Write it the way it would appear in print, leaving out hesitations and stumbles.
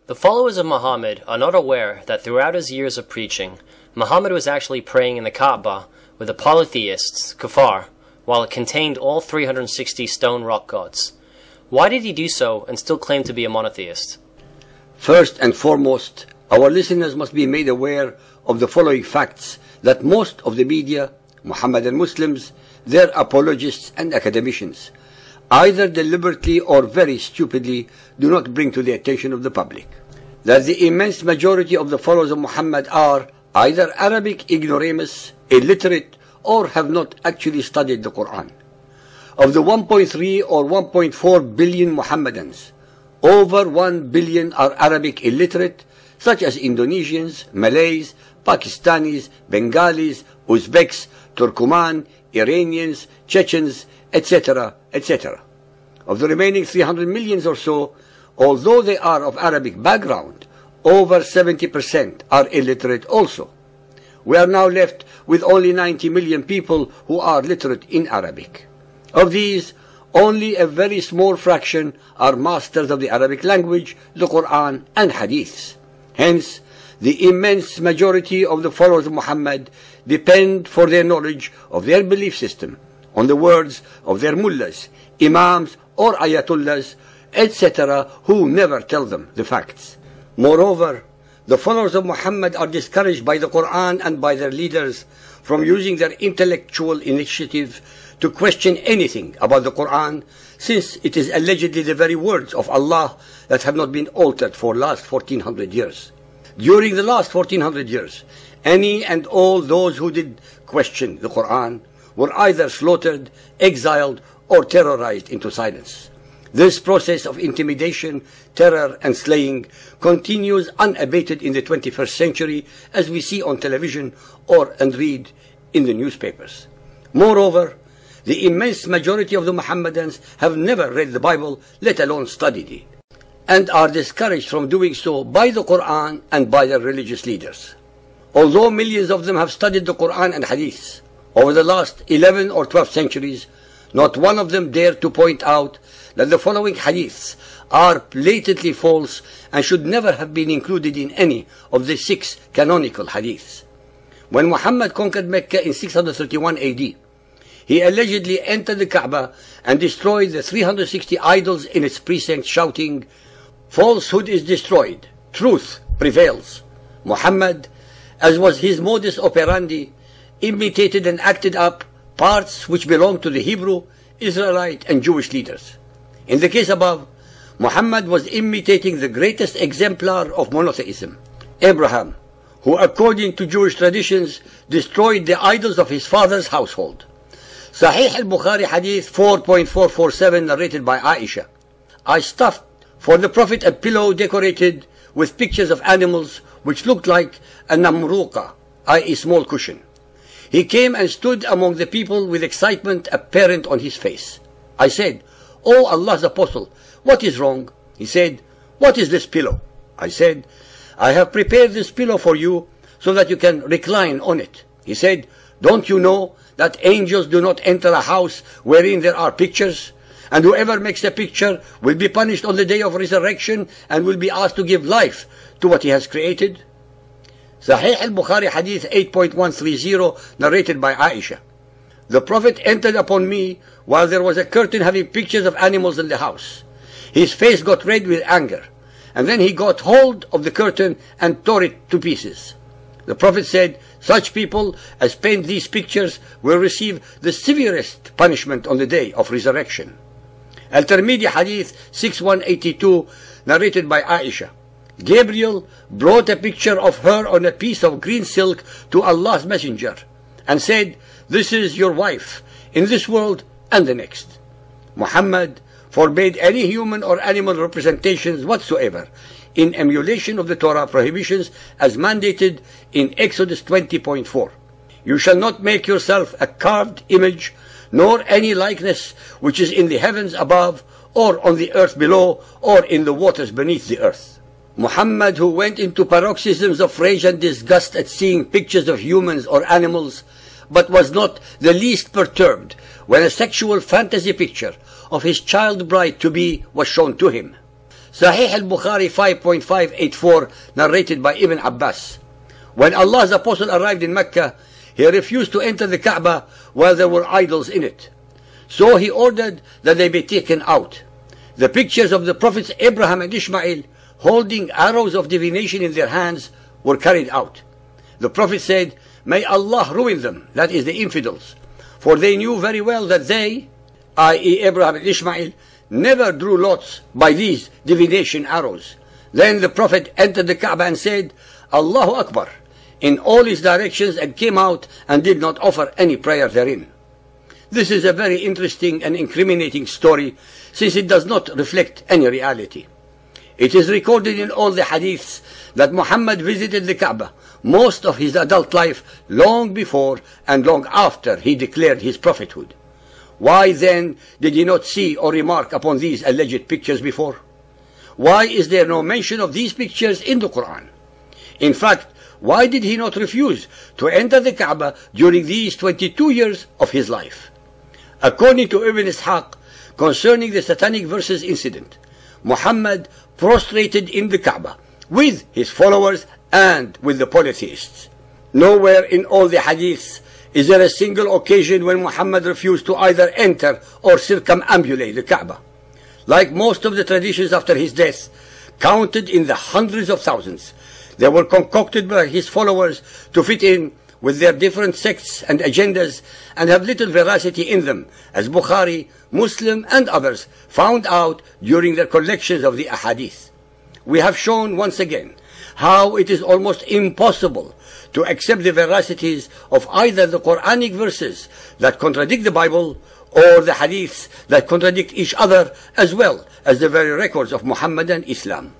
The followers of Muhammad are not aware that throughout his years of preaching, Muhammad was actually praying in the Kaaba with the polytheists, kuffar, while it contained all 360 stone rock gods. Why did he do so and still claim to be a monotheist? First and foremost, our listeners must be made aware of the following facts that most of the media, Muhammadan Muslims, their apologists and academicians, either deliberately or very stupidly, do not bring to the attention of the public. That the immense majority of the followers of Muhammad are either Arabic ignoramus, illiterate, or have not actually studied the Quran. Of the 1.3 or 1.4 billion Muhammadans, over 1 billion are Arabic illiterate, such as Indonesians, Malays, Pakistanis, Bengalis, Uzbeks, Turkoman, Iranians, Chechens, etc., etc. Of the remaining 300 millions or so, although they are of Arabic background, over 70% are illiterate also. We are now left with only 90 million people who are literate in Arabic. Of these, only a very small fraction are masters of the Arabic language, the Quran, and Hadiths. Hence, the immense majority of the followers of Muhammad depend for their knowledge of their belief system on the words of their mullahs, imams, or ayatollahs, etc., who never tell them the facts. Moreover, the followers of Muhammad are discouraged by the Quran and by their leaders from using their intellectual initiative to question anything about the Quran, since it is allegedly the very words of Allah that have not been altered for last 1400 years. During the last 1400 years, any and all those who did question the Quran were either slaughtered, exiled, or terrorized into silence. This process of intimidation, terror, and slaying continues unabated in the 21st century, as we see on television and read in the newspapers. Moreover, the immense majority of the Muhammadans have never read the Bible, let alone studied it, and are discouraged from doing so by the Quran and by their religious leaders. Although millions of them have studied the Quran and Hadith over the last 11 or 12 centuries, not one of them dared to point out that the following Hadiths are blatantly false and should never have been included in any of the 6 canonical Hadiths. When Muhammad conquered Mecca in 631 AD, he allegedly entered the Kaaba and destroyed the 360 idols in its precincts, shouting, "Falsehood is destroyed, truth prevails." Muhammad, as was his modus operandi, imitated and acted up parts which belonged to the Hebrew, Israelite, and Jewish leaders. In the case above, Muhammad was imitating the greatest exemplar of monotheism, Abraham, who according to Jewish traditions destroyed the idols of his father's household. Sahih al-Bukhari Hadith 4.447 narrated by Aisha. I stuffed for the Prophet a pillow decorated with pictures of animals which looked like a namruqa, i.e. small cushion. He came and stood among the people with excitement apparent on his face. I said, "O Allah's Apostle, what is wrong?" He said, "What is this pillow?" I said, "I have prepared this pillow for you so that you can recline on it." He said, "Don't you know that angels do not enter a house wherein there are pictures? And whoever makes a picture will be punished on the day of resurrection and will be asked to give life to what he has created." Sahih al-Bukhari Hadith 8.130 narrated by Aisha. The Prophet entered upon me while there was a curtain having pictures of animals in the house. His face got red with anger, and then he got hold of the curtain and tore it to pieces. The Prophet said, "Such people as paint these pictures will receive the severest punishment on the day of resurrection." Al-Tirmidhi Hadith 6182 narrated by Aisha. Gabriel brought a picture of her on a piece of green silk to Allah's Messenger and said, "This is your wife in this world and the next." Muhammad forbade any human or animal representations whatsoever in emulation of the Torah prohibitions as mandated in Exodus 20.4. "You shall not make yourself a carved image, nor any likeness which is in the heavens above, or on the earth below, or in the waters beneath the earth." Muhammad, who went into paroxysms of rage and disgust at seeing pictures of humans or animals, but was not the least perturbed when a sexual fantasy picture of his child bride-to-be was shown to him. Sahih al-Bukhari 5.584, narrated by Ibn Abbas. When Allah's apostle arrived in Mecca, he refused to enter the Kaaba while there were idols in it. So he ordered that they be taken out. The pictures of the prophets Abraham and Ishmael holding arrows of divination in their hands were carried out. The prophet said, "May Allah ruin them," that is the infidels, for they knew very well that they, i.e. Abraham and Ishmael, never drew lots by these divination arrows. Then the prophet entered the Kaaba and said, "Allahu Akbar," in all his directions, and came out and did not offer any prayer therein. This is a very interesting and incriminating story, since it does not reflect any reality. It is recorded in all the hadiths that Muhammad visited the Kaaba most of his adult life, long before and long after he declared his prophethood. Why then did he not see or remark upon these alleged pictures before? Why is there no mention of these pictures in the Quran? In fact, why did he not refuse to enter the Kaaba during these 22 years of his life? According to Ibn Ishaq, concerning the satanic verses incident, Muhammad prostrated in the Kaaba with his followers and with the polytheists. Nowhere in all the hadiths is there a single occasion when Muhammad refused to either enter or circumambulate the Kaaba. Like most of the traditions after his death, counted in the hundreds of thousands, they were concocted by his followers to fit in with their different sects and agendas and have little veracity in them, as Bukhari, Muslim and others found out during their collections of the ahadith. We have shown once again how it is almost impossible to accept the veracities of either the Quranic verses that contradict the Bible or the hadiths that contradict each other, as well as the very records of Muhammadan Islam.